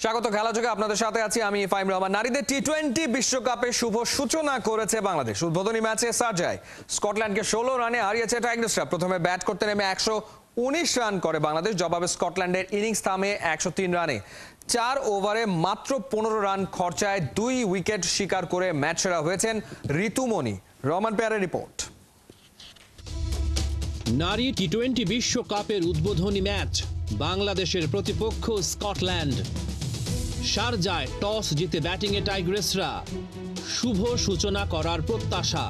স্বাগত খেলাযোগে আপনাদের সাথে আছি আমি ফাহিম রহমান। নারীদের টি-20 বিশ্বকাপে শুভ সূচনা করেছে বাংলাদেশ। উদ্বোধনী ম্যাচে সার্জায় স্কটল্যান্ডকে 16 রানে হারিয়েছে টাইগ্রেসরা। প্রথমে ব্যাট করতে নেমে 119 রান করে বাংলাদেশ। জবাবে স্কটল্যান্ডের ইনিংস থামে 103 রানে। 4 ওভারে মাত্র 15 রান খরচায় 2 উইকেট শিকার করে ম্যাচ সেরা হয়েছেন ঋতুমণি। রহমান পেয়ারের রিপোর্ট। নারী টি-20 বিশ্বকাপের উদ্বোধনী ম্যাচ, বাংলাদেশের প্রতিপক্ষ স্কটল্যান্ড। শারজায় টস জিতে ব্যাটিংয়ে টাইগ্রেসরা, শুভ সূচনা করার প্রত্যাশা।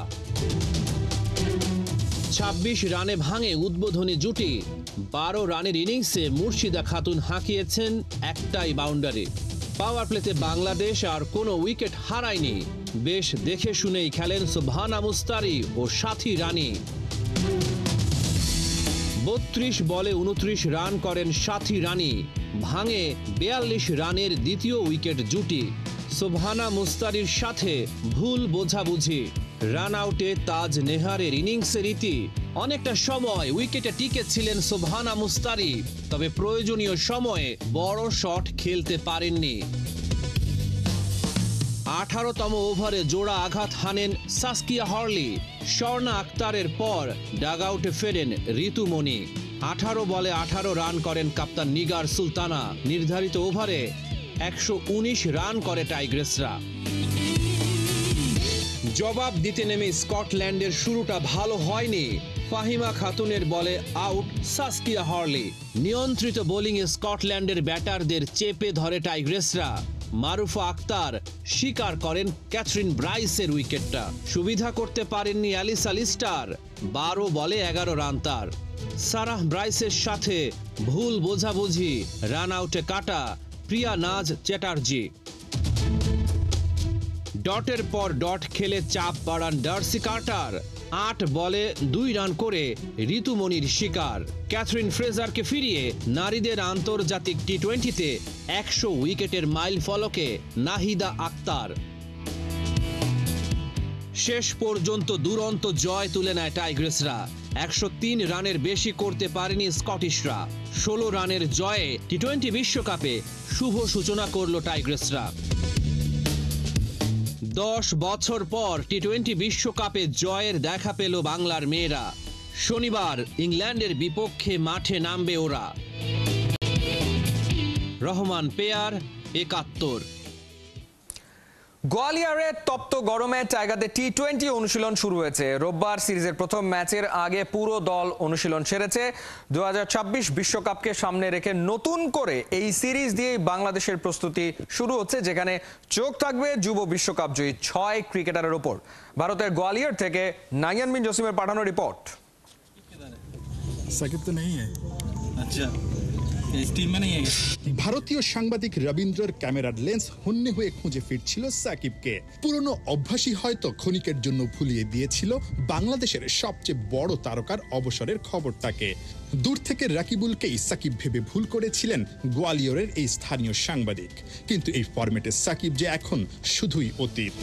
26 রানে ভাঙে উদ্বোধনী জুটি। 12 রানের ইনিংসে মুর্শিদা খাতুন হাঁকিয়েছেন একটাই বাউন্ডারি। পাওয়ার প্লেতে বাংলাদেশ আর কোনো উইকেট হারায়নি। বেশ দেখে শুনেই খেলেন সুবহানা মুস্তারি ও সাথী রানী। 32 বলে 29 রান করেন সাথী রানী। ভাঙে 42 রানের দ্বিতীয় উইকেট জুটি। সুবহানা মুস্তারির সাথে ভুল বোঝাবুঝি। রান আউটে তাজ নেহারের ইনিংসের ইতি। অনেকটা সময় উইকেটে টিকে ছিলেন সুবহানা মুস্তারি, তবে প্রয়োজনীয় সময়ে বড় শট খেলতে পারেননি। 18তম ওভারে জোড়া আঘাত হানেন সাসকিয়া হরলি। স্বর্ণা আক্তারের পর ডাগআউটে ফেরেন ঋতুমণি। 18 বলে 18 রান করেন কাপ্তান নিগার সুলতানা। নির্ধারিত ওভারে 119 রান করে টাইগ্রেসরা। জবাব দিতে নেমে স্কটল্যান্ডের শুরুটা ভালো হয়নি। ফাহিমা খাতুনের বলে আউট সাসকিয়া হরলি। নিয়ন্ত্রিত বোলিংয়ে স্কটল্যান্ডের ব্যাটারদের চেপে ধরে টাইগ্রেসরা। মারুফা আক্তার শিকার করেন ক্যাথরিন ব্রাইসের উইকেটটা। সুবিধা করতে পারেননি অ্যালিসা লিস্টার। 12 বলে 11 রান তার। সারাহ ব্রাইসের সাথে ভুল বোঝাবুঝি। রান আউটে কাটা প্রিয়া নাজ চ্যাটার্জি। ডটের পর ডট খেলে চাপ বাড়ান ডার্সি কার্টার। 8 বলে 2 রান করে ঋতুমণির শিকার। ক্যাথরিন ফ্রেজারকে ফিরিয়ে নারীদের আন্তর্জাতিক টি-20তে 100 উইকেটের মাইল ফলকে নাহিদা আক্তার। শেষ পর্যন্ত দুরন্ত জয় তুলে নেয় টাইগ্রেসরা। 103 রানের বেশি করতে পারেনি স্কটিশরা। 16 রানের জয়ে টি-20 বিশ্বকাপে শুভ সূচনা করল টাইগ্রেসরা। 10 বছর পর টি-20 বিশ্বকাপে জয়ের দেখা পেল বাংলার মেয়েরা। শনিবার ইংল্যান্ডের বিপক্ষে মাঠে নামবে ওরা। রহমান পেয়ার, 71। গোয়ালিয়রে তপ্ত গরমে টাইগারদের টি-20 অনুশীলন শুরু হয়েছে। রোববার সিরিজের প্রথম ম্যাচের আগে পুরো দল অনুশীলন সেরেছে। 2026 বিশ্বকাপকে সামনে রেখে নতুন করে এই সিরিজ দিয়েই বাংলাদেশের প্রস্তুতি শুরু হচ্ছে, যেখানে চোখ থাকবে যুব বিশ্বকাপ জয়ী 6 ক্রিকেটারের ওপর। ভারতের গোয়ালিয়র থেকে নাইয়ান বিন জসিমের পাঠানো রিপোর্ট। সাকিব তো নেই আচ্ছা ভারতীয় সাংবাদিক রবীন্দ্রর ক্যামেরার লেন্স হন্যে হয়ে খুঁজে ফিরছিল সাকিবকে। পুরনো অভ্যাসই হয়তো ক্ষণিকের জন্য ভুলিয়ে দিয়েছিল বাংলাদেশের সবচেয়ে বড় তারকার অবসরের খবরটাকে। দূর থেকে রাকিবুলকেই সাকিব ভেবে ভুল করেছিলেন গোয়ালিয়রের এই স্থানীয় সাংবাদিক। কিন্তু এই ফরম্যাটে সাকিব যে এখন শুধুই অতীত।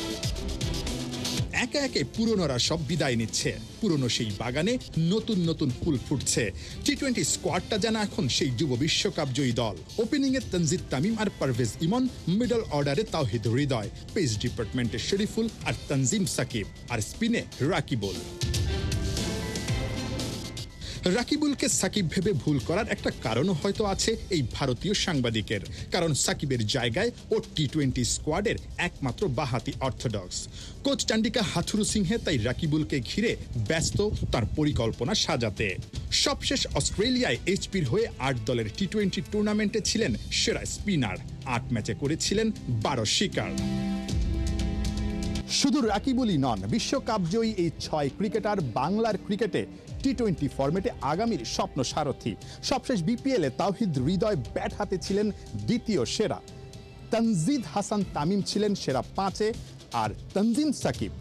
একে একে পুরনোরা সব বিদায় নিচ্ছে। পুরনো সেই বাগানে নতুন নতুন ফুল ফুটছে। টি-20 স্কোয়াডটা যেন এখন সেই যুব বিশ্বকাপ জয়ী দল। ওপেনিংয়ে তানজিদ তামিম আর পারভেজ ইমন, মিডল অর্ডারে তাওহিদ হৃদয়, পেস ডিপার্টমেন্টে শরীফুল আর তানজিম সাকিব, আর স্পিনে রাকিবুল। রাকিবুলকে সাকিব ভেবে ভুল করার একটা কারণও হয়তো আছে এই ভারতীয় সাংবাদিকের। কারণ সাকিবের জায়গায় ও টি-20 স্কোয়াডের একমাত্র বাহাতি অর্থোডক্স কোচ চান্ডিকা হাথুরু সিংহে তাই রাকিবুলকে ঘিরে ব্যস্ত তার পরিকল্পনা সাজাতে। সবশেষ অস্ট্রেলিয়ায় এইচপির হয়ে 8 দলের টি-20 টুর্নামেন্টে ছিলেন সেরা স্পিনার। 8 ম্যাচে করেছিলেন 12 শিকার। শুধু রাকিবুলই নন, বিশ্বকাপ জয়ী এই 6 ক্রিকেটার বাংলার ক্রিকেটে টি-20 ফরম্যাটে আগামীর স্বপ্ন সারথী। সবশেষ বিপিএলে তাওহিদ হৃদয় ব্যাট হাতে ছিলেন দ্বিতীয় সেরা। তানজিদ হাসান তামিম ছিলেন সেরা 5-এ, আর তানজিম সাকিব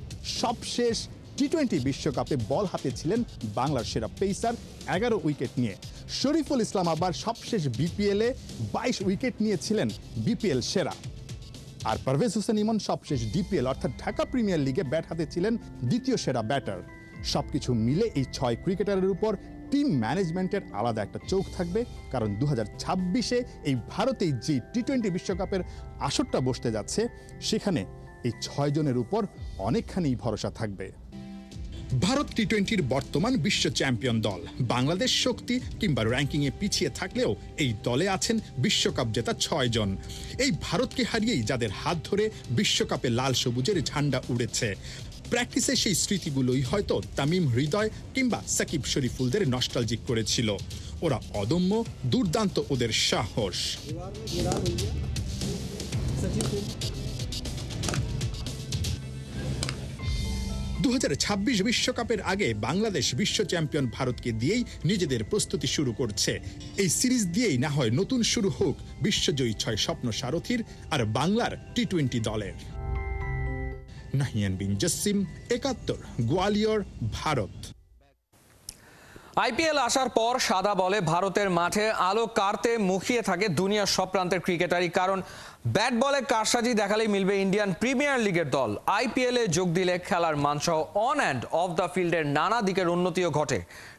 সবশেষ টি-20 বিশ্বকাপে বল হাতে ছিলেন বাংলার সেরা পেসার 11 উইকেট নিয়ে। শরীফুল ইসলাম আবার সবশেষ বিপিএলে 22 উইকেট নিয়েছিলেন বিপিএল সেরা। আর পারভেজ হোসেন ইমন সবশেষ ডিপিএল অর্থাৎ ঢাকা প্রিমিয়ার লিগে ব্যাট হাতে ছিলেন দ্বিতীয় সেরা ব্যাটার। সবকিছু মিলে এই 6 ক্রিকেটারের উপর টিম ম্যানেজমেন্টের আলাদা একটা চোখ থাকবে, কারণ 2026-এ এই ভারতে যে টি-20 বিশ্বকাপের আসরটা বসতে যাচ্ছে সেখানে এই 6 জনের উপর অনেকখানি ভরসা থাকবে। ভারত টি-20-র বর্তমান বিশ্ব চ্যাম্পিয়ন দল। বাংলাদেশ শক্তি কিংবা র্যাঙ্কিংয়ে পিছিয়ে থাকলেও এই দলে আছেন বিশ্বকাপ জেতা 6 জন। এই ভারতকে হারিয়েই যাদের হাত ধরে বিশ্বকাপে লাল সবুজের ঝান্ডা উড়েছে। প্র্যাকটিসে সেই স্মৃতিগুলোই হয়তো তামিম, হৃদয় কিংবা সাকিব শরীফুলদের নস্টালজিক করেছিল। ওরা অদম্য, দুর্দান্ত ওদের সাহস। 2026 বিশ্বকাপের আগে বাংলাদেশ বিশ্ব চ্যাম্পিয়ন ভারতকে দিয়েই নিজেদের প্রস্তুতি শুরু করছে। এই সিরিজ দিয়েই না হয় নতুন শুরু হোক বিশ্বজয়ী 6 স্বপ্ন সারথীর আর বাংলার টি-20 দলের। নাহিয়ান বিন জসিম, 71, গোয়ালিয়র, ভারত। আইপিএল আসার পর সাদা বলে ভারতের মাঠে আলো কারতে মুখিয়ে থাকে দুনিয়ার সব প্রান্তের ক্রিকেটারই, কারণ ব্যাট বলে কারসাজি দেখালেই মিলবে ইন্ডিয়ান প্রিমিয়ার লিগের দল। আইপিএলে যোগ দিলে খেলার মানসহ অন অ্যান্ড অফ দ্য ফিল্ডের নানা দিকের উন্নতিও ঘটে।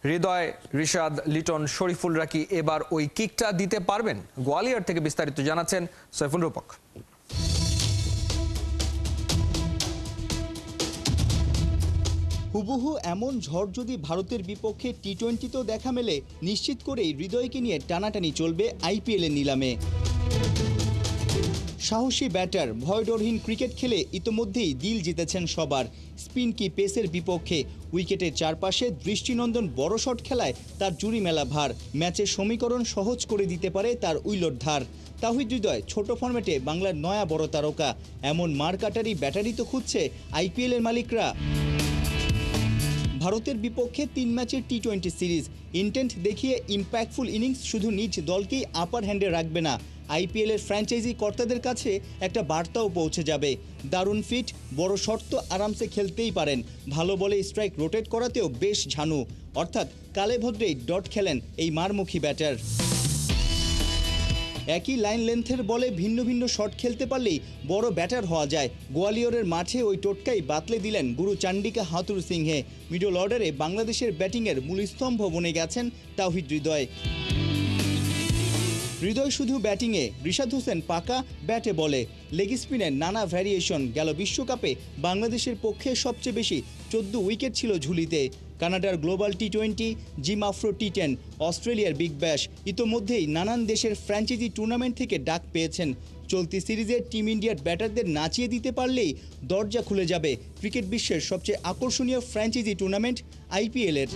হৃদয়, রিশাদ, লিটন, শরীফুলরা কি এবার ওই কিকটা দিতে পারবেন? গোয়ালিয়র থেকে বিস্তারিত জানাচ্ছেন সৈফুল রূপক। হুবহু এমন ঝড় যদি ভারতের বিপক্ষে টি-20তেও দেখা মেলে, নিশ্চিত করেই হৃদয়কে নিয়ে টানাটানি চলবে আইপিএলের নিলামে। সাহসী ব্যাটার, ভয়ডরহীন ক্রিকেট খেলে ইতোমধ্যেই দিল জিতেছেন সবার। স্পিন কি পেসের বিপক্ষে উইকেটের চারপাশে দৃষ্টিনন্দন বড় শট খেলায় তার জুড়ি মেলা ভার। ম্যাচের সমীকরণ সহজ করে দিতে পারে তার উইলট ধার। তাহিদ হৃদয় ছোট ফরম্যাটে বাংলার নয়া বড় তারকা। এমন মারকাটারি ব্যাটারি তো খুঁজছে আইপিএলের মালিকরা। ভারতের বিপক্ষে 3 ম্যাচের টি-20 সিরিজ ইন্টেন্ট দেখিয়ে ইম্প্যাক্টফুল ইনিংস শুধু নিজ দলকেই আপার হ্যান্ডে রাখবে না, আইপিএলের ফ্র্যাঞ্চাইজি কর্তাদের কাছে একটা বার্তাও পৌঁছে যাবে। দারুণ ফিট, বড় শট তো আরামসে খেলতেই পারেন, ভালো বলে স্ট্রাইক রোটেট করাতেও বেশ ঝানু। অর্থাৎ কালে ভদ্রেই ডট খেলেন এই মারমুখী ব্যাটার। একই লাইন লেন্থের বলে ভিন্ন ভিন্ন শট খেলতে পারলেই বড় ব্যাটার হওয়া যায়। গোয়ালিয়রের মাঠে ওই টোটকাই বাতলে দিলেন গুরু চান্ডিকা হাথুর সিংহে। মিডল অর্ডারে বাংলাদেশের ব্যাটিংয়ের মূল স্তম্ভ বনে গেছেন তাওহিদ হৃদয়। হৃদয় শুধু ব্যাটিংয়ে, রিশাদ হোসেন পাকা ব্যাটে বলে। লেগ স্পিনের নানা ভ্যারিয়েশন। গেল বিশ্বকাপে বাংলাদেশের পক্ষে সবচেয়ে বেশি 14 উইকেট ছিল ঝুলিতে। কানাডার গ্লোবাল টি-20, জিম আফ্রো টি10, অস্ট্রেলিয়ার বিগ ব্যাশ, ইতোমধ্যেই নানান দেশের ফ্র্যাঞ্চাইজি টুর্নামেন্ট থেকে ডাক পেয়েছেন। চলতি সিরিজে টিম ইন্ডিয়ার ব্যাটারদের নাচিয়ে দিতে পারলেই দরজা খুলে যাবে ক্রিকেট বিশ্বের সবচেয়ে আকর্ষণীয় ফ্র্যাঞ্চাইজি টুর্নামেন্ট আইপিএলের।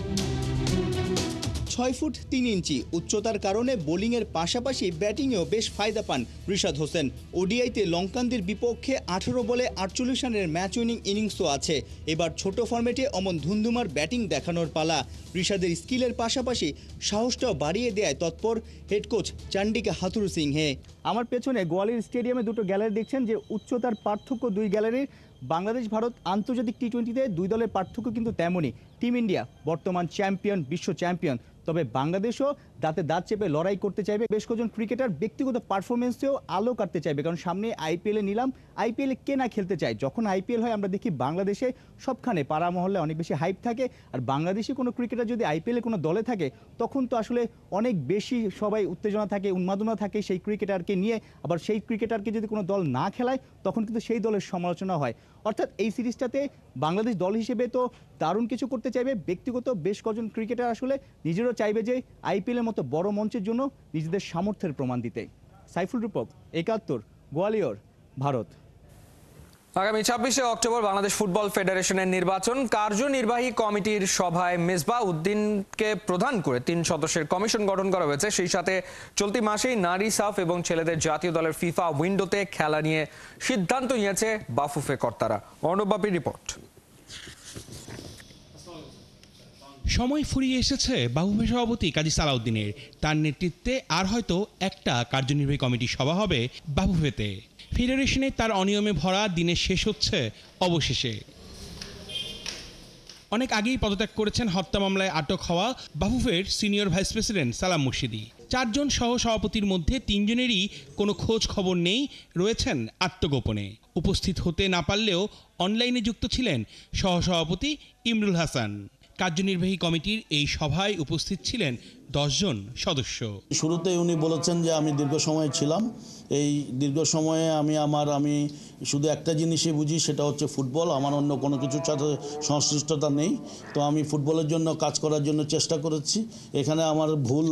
6 ফুট 3 ইঞ্চি উচ্চতার কারণে বোলিংয়ের পাশাপাশি ব্যাটিংয়েও বেশ ফায়দা পান রিশাদ হোসেন। ওডিআইতে লঙ্কানদের বিপক্ষে 18 বলে 48 রানের ম্যাচ উইনিং ইনিংসও আছে। এবার ছোট ফরম্যাটে অমন ধুন্ধুমার ব্যাটিং দেখানোর পালা। রিশাদের স্কিলের পাশাপাশি সাহসটাও বাড়িয়ে দেয় তৎপর হেড কোচ চান্ডিকা হাথুর সিংহে। আমার পেছনে গোয়ালিয়র স্টেডিয়ামে দুটো গ্যালারি দেখছেন, যে উচ্চতার পার্থক্য দুই গ্যালারির। বাংলাদেশ ভারত আন্তর্জাতিক টি-20তে দুই দলের পার্থক্য কিন্তু তেমনই। টিম ইন্ডিয়া বর্তমান চ্যাম্পিয়ন, বিশ্ব চ্যাম্পিয়ন, তবে বাংলাদেশও দাঁতে দাঁত চেপে লড়াই করতে চাইবে। বেশ কজন ক্রিকেটার ব্যক্তিগত পারফরমেন্সেও আলো কাটতে চাইবে, কারণ সামনে আইপিএলে নিলাম। আইপিএলে কে না খেলতে চায়? যখন আইপিএল হয় আমরা দেখি বাংলাদেশে সবখানে পাড়া মহল্লে অনেক বেশি হাইপ থাকে, আর বাংলাদেশি কোনো ক্রিকেটার যদি আইপিএলে কোনো দলে থাকে তখন তো আসলে অনেক বেশি সবাই উত্তেজনা থাকে, উন্মাদনা থাকে সেই ক্রিকেটারকে নিয়ে। আবার সেই ক্রিকেটারকে যদি কোনো দল না খেলায় তখন কিন্তু সেই দলের সমালোচনা হয়। অর্থাৎ এই সিরিজটাতে বাংলাদেশ দল হিসেবে তো দারুণ কিছু করতে চাইবে। ব্যক্তিগত বেশ কজন ক্রিকেটার আসলে নিজেরও চাইবে যে আইপিএলের মতো বড় মঞ্চের জন্য নিজেদের সামর্থ্যের প্রমাণ দিতে। সাইফুল রূপক, 71, গোয়ালিয়র, ভারত। আগামী 26শে অক্টোবর বাংলাদেশ ফুটবল ফেডারেশনের নির্বাচন। কার্যনির্বাহী কমিটির সভায় মেজবাহ উদ্দিনকে প্রধান করে 3 সদস্যের কমিশন গঠন করা হয়েছে। সেই সাথে চলতি মাসেই নারী সাফ এবং ছেলেদের জাতীয় দলের ফিফা উইন্ডোতে খেলা নিয়ে সিদ্ধান্ত নিয়েছে বাফুফে কর্তারা। অর্ণব বাপির রিপোর্ট। সময় ফুরিয়ে এসেছে বাফুফে সভাপতি কাজী সালাউদ্দিনের। তার নেতৃত্বে আর হয়তো একটা কার্যনির্বাহী কমিটির সভা হবে বাফুফেতে। ফেডারেশনে তার অনিয়মে ভরা দিনের শেষ হচ্ছে অবশেষে। অনেক আগেই পদত্যাগ করেছেন হত্যা মামলায় আটক হওয়া বাফুফের সিনিয়র ভাইস প্রেসিডেন্ট সালাম মুর্শিদি। 4 জন সহ সভাপতির মধ্যে 3 জনেরই কোনো খোঁজ খবর নেই, রয়েছেন আত্মগোপনে। উপস্থিত হতে না পারলেও অনলাইনে যুক্ত ছিলেন সহসভাপতি ইমরুল হাসান। কার্যনির্বাহী কমিটির এই সভায় উপস্থিত ছিলেন 10 জন সদস্য। শুরুতেই উনি বলেছেন যে আমি দীর্ঘ সময় ছিলাম, এই দীর্ঘ সময়ে আমি শুধু একটা জিনিসই বুঝি, সেটা হচ্ছে ফুটবল। আমার অন্য কোনো কিছুর সাথে সংশ্লিষ্টতা নেই। তো আমি ফুটবলের জন্য কাজ করার জন্য চেষ্টা করেছি। এখানে আমার ভুল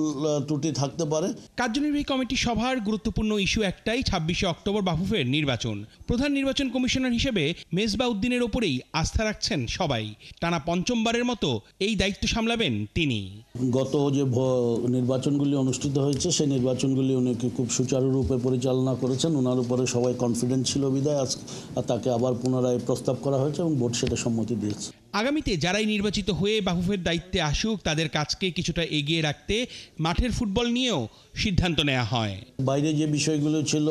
ত্রুটি থাকতে পারে। কার্যনির্বাহী কমিটি সভার গুরুত্বপূর্ণ ইস্যু একটাই, 26শে অক্টোবর বাফুফের নির্বাচন। প্রধান নির্বাচন কমিশনার হিসেবে মেজবা উদ্দিনের ওপরেই আস্থা রাখছেন সবাই। টানা পঞ্চমবারের মতো এই দায়িত্ব সামলাবেন তিনি। গত যে নির্বাচনগুলি অনুষ্ঠিত হয়েছে, সেই নির্বাচনগুলি উনি খুব সুচারুরূপে পরিচালনা করেছেন। ওনার উপরে সবাই কনফিডেন্ট ছিল বিধায় তাকে আবার পুনরায় প্রস্তাব করা হয়েছে এবং বোর্ড সেটা সম্মতি দিয়েছে। আগামীতে যারাই নির্বাচিত হয়ে বাফুফের দায়িত্বে আসুক, তাদের কাজকে কিছুটা এগিয়ে রাখতে মাঠের ফুটবল নিয়েও সিদ্ধান্ত নেওয়া হয়। বাইরে যে বিষয়গুলো ছিল,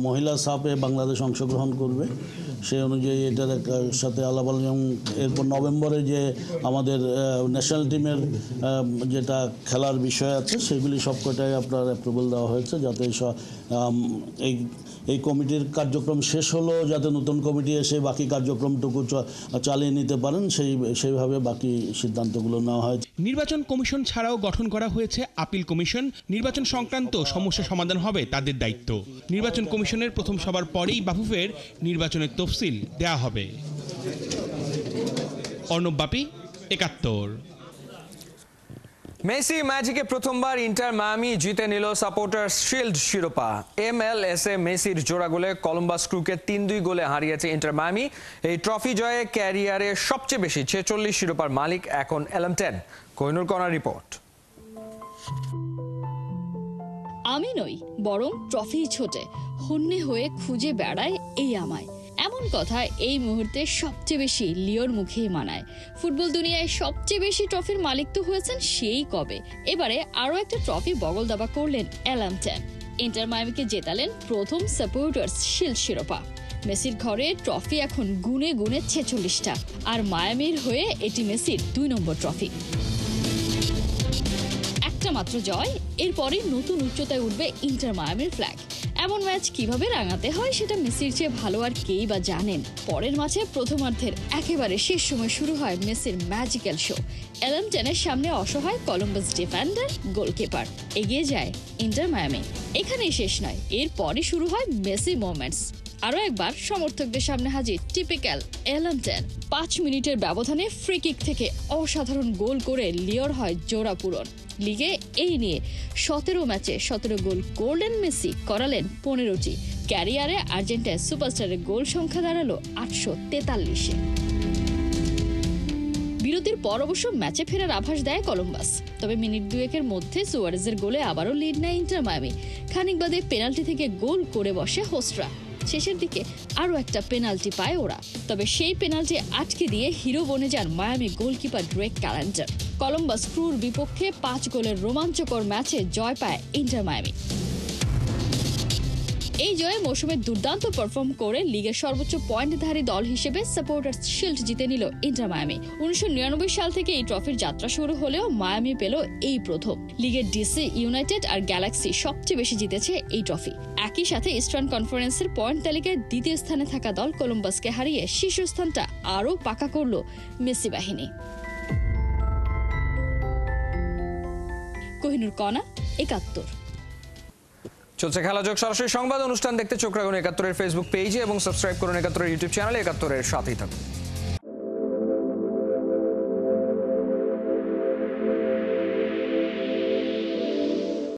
মহিলা সাপে বাংলাদেশ অংশগ্রহণ করবে, সেই অনুযায়ী এটার সাথে আলাপ এবং এরপর নভেম্বরে যে আমাদের ন্যাশনাল টিমের যেটা খেলার বিষয় আছে, সেগুলি সবকটাই আপনার অ্যাপ্রুভাল দেওয়া হয়েছে, যাতে এই কমিটির কার্যক্রম শেষ হলো, যাতে নতুন কমিটি এসে বাকি কার্যক্রমটুকু চালিয়ে নিতে পারেন, সেইভাবে বাকি সিদ্ধান্তগুলো নেওয়া হয়। নির্বাচন কমিশন ছাড়াও গঠন করা হয়েছে আপিল কমিশন। নির্বাচন সংক্রান্ত সমস্যা সমাধান হবে তাদের দায়িত্ব। নির্বাচন কমিশনের প্রথম সভার পরেই বাফুফের নির্বাচনের তফসিল দেয়া হবে। অর্ণব বাপি, ৭১। মেসি ম্যাজিকে প্রথমবার ইন্টার মায়ামি জিতে নিল সাপোর্টার্স শিল্ড শিরোপা। MLS-এ মেসির জোড়া গোলে কলম্বাস ক্রুকে ৩-২ গোলে হারিয়েছে ইন্টার মায়ামি। এই ট্রফি জয়ে ক্যারিয়ারে সবচেয়ে বেশি 46 শিরোপার মালিক এখন এলএম10। কোহিনুর কণার রিপোর্ট। আমি নই, বরং ট্রফি ছোটে হন্যে হয়ে খুঁজে বেড়ায় এই আমায়, এমন কথা এই মুহূর্তে সবচেয়ে বেশি লিওর মুখেই মানায়। ফুটবল দুনিয়ায় সবচেয়ে বেশি ট্রফির মালিক তো হয়েছেন সেই কবে। এবারে আরও একটা ট্রফি বগল দাবা করলেন এলএম10। ইন্টার মায়ামিকে জেতালেন প্রথম সাপোর্টার্স শিল্ড শিরোপা। মেসির ঘরে ট্রফি এখন গুনে গুনে 46টা, আর মায়ামির হয়ে এটি মেসির 2 নম্বর ট্রফি। একটা মাত্র জয়, এরপরে নতুন উচ্চতায় উঠবে ইন্টার মায়ামির ফ্ল্যাগ। এমন ম্যাচ কিভাবে রাঙাতে হয় সেটা মেসির চেয়ে ভালো আর কেই বা জানেন। পরের ম্যাচে প্রথমার্ধের একেবারে শেষ সময় শুরু হয় মেসির ম্যাজিক্যাল শো। এলএম10-এর সামনে অসহায় কলম্বাস ডিফেন্ডার, গোলকিপার। এগিয়ে যায় ইন্টার মায়ামি। এখানেই শেষ নয়, এরপরই শুরু হয় মেসি মোমেন্টস। আরও একবার সমর্থকদের সামনে হাজির টিপিক্যাল এলএম10। 5 মিনিটের ব্যবধানে ফ্রি কিক থেকে অসাধারণ গোল করে লিওর হয় জোড়া পূরণ। লিগে এই নিয়ে 17 ম্যাচে 17 গোল করলেন মেসি, করালেন 15টি। ক্যারিয়ারে আর্জেন্টাইন সুপারস্টারের গোল সংখ্যা দাঁড়ালো 843-এ। বিরতির পর অবশ্য ম্যাচে ফেরার আভাস দেয় কলম্বাস। তবে মিনিট 2-এর মধ্যে সুয়ারেজের গোলে আবারও লিড নেয় ইন্টার মায়ামি। খানিক বাদে পেনাল্টি থেকে গোল করে বসে হোস্টরা। শেষের দিকে আরও একটা পেনাল্টি পায় ওরা, তবে সেই পেনাল্টি আটকে দিয়ে হিরো বনে যান Miami goalkeeper Drake Callender. Columbus ক্রুর বিপক্ষে 5 গোলের রোমাঞ্চকর ম্যাচে জয় পায় ইন্টার মায়ামি। এই জয়ে মৌসুমে দুর্দান্ত পারফর্ম করে লিগের সর্বোচ্চ পয়েন্টধারী দল হিসেবে সাপোর্টার্স শিল্ড জিতে নিল ইন্টার মায়ামি। 1999 সাল থেকে এই ট্রফির যাত্রা শুরু হলেও মায়ামি পেল এই প্রথম। লিগের ডিসি, ইউনাইটেড আর গ্যালাক্সি সবচেয়ে বেশি জিতেছে এই ট্রফি। একই সাথে ইস্টার্ন কনফারেন্সের পয়েন্ট তালিকায় দ্বিতীয় স্থানে থাকা দল কলম্বাসকে হারিয়ে শীর্ষস্থানটা আরও পাকা করল মেসি বাহিনী। কোহিনুর কণা, ৭১। চলছে খেলাযোগ সরাসরি সংবাদ অনুষ্ঠান দেখতে চোখ রাখুন ৭১-এর ফেসবুক পেজে এবং সাবস্ক্রাইব করুন ৭১-এর ইউটিউব চ্যানেলে। ৭১-এর সাথেই থাকুন।